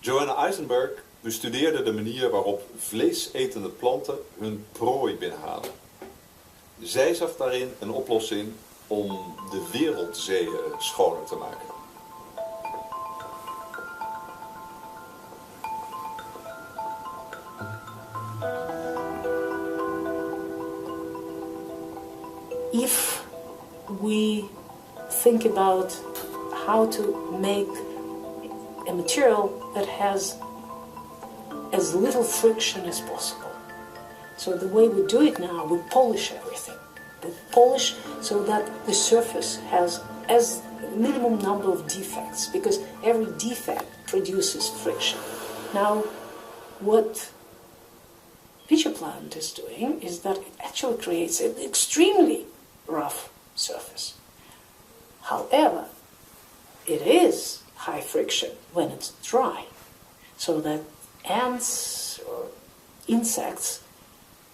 Joanna Eisenberg bestudeerde de manier waarop vleesetende planten hun prooi binnenhalen. Zij zag daarin een oplossing om de wereldzeeën schoner te maken. If we think about how to make a material that has as little friction as possible. So the way we do it now, we polish everything. We polish so that the surface has as minimum number of defects, because every defect produces friction. Now, what bekerplant is doing is that it actually creates an extremely rough surface. However, it is high friction when it's dry, so that ants or insects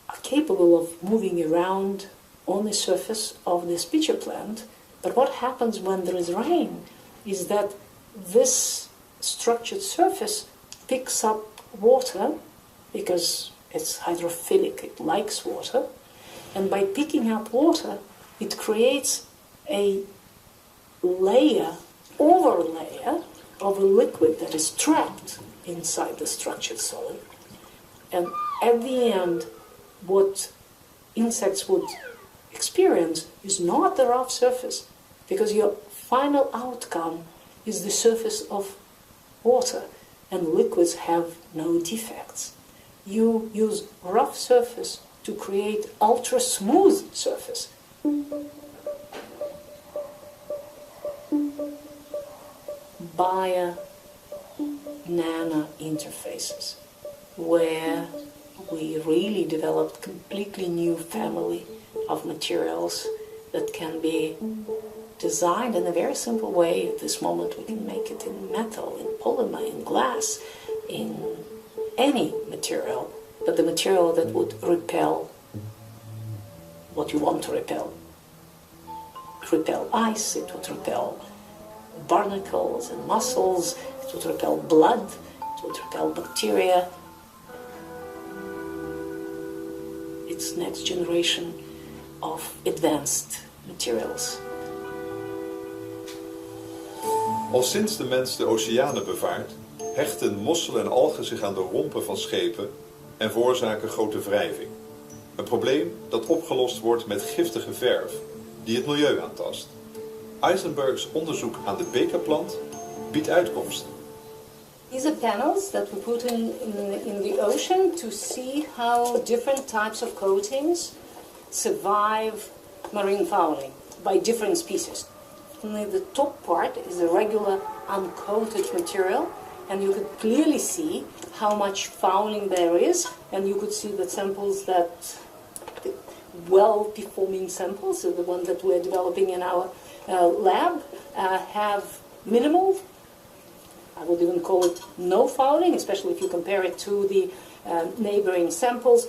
are capable of moving around on the surface of this bekerplant. But what happens when there is rain is that this structured surface picks up water because it's hydrophilic, it likes water, and by picking up water, it creates a layer, overlayer of a liquid that is trapped inside the structured solid. And at the end, what insects would experience is not the rough surface, because your final outcome is the surface of water, and liquids have no defects. You use rough surface to create ultra smooth surface. Bio-nano interfaces, where we really developed completely new family of materials that can be designed in a very simple way. At this moment we can make it in metal, in polymer, in glass, in any material, but the material that would repel what you want to repel. It would repel ice, it would repel barnacles and mussels, it would repel blood, it would repel bacteria. It's next generation of advanced materials. Al sinds de mens de oceanen bevaart, hechten mosselen en algen zich aan de rompen van schepen en veroorzaken grote wrijving. Een probleem dat opgelost wordt met giftige verf, die het milieu aantast. Eisenbergs onderzoek aan de bekerplant biedt uitkomsten. These are panels that we put in the ocean to see how different types of coatings survive marine fouling by different species. The top part is a regular uncoated material, and you could clearly see how much fouling there is, and you could see the samples that, well-performing samples, so the ones that we're developing in our lab, have minimal, I would even call it no fouling, especially if you compare it to the neighboring samples.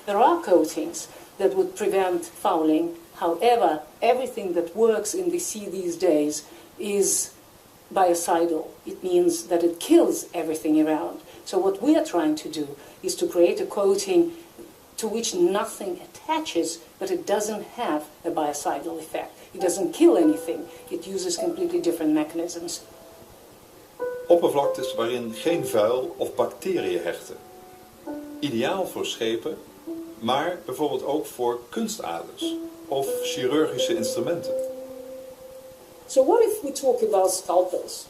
There are coatings that would prevent fouling. However, everything that works in the sea these days is biocidal. It means that it kills everything around. So what we are trying to do is to create a coating to which nothing attaches, but it doesn't have a biocidal effect. It doesn't kill anything. It uses completely different mechanisms. Oppervlaktes waarin geen vuil of bacteriën hechten. Ideaal voor schepen, maar bijvoorbeeld ook voor kunstaders of chirurgische instrumenten. So what if we talk about scalpels?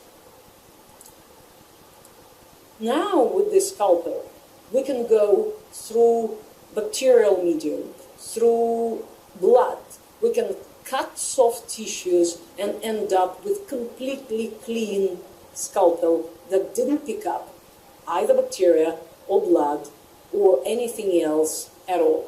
Now with this scalpel, we can go through bacterial medium, through blood. We can cut soft tissues and end up with completely clean scalpel that didn't pick up either bacteria or blood or anything else at all.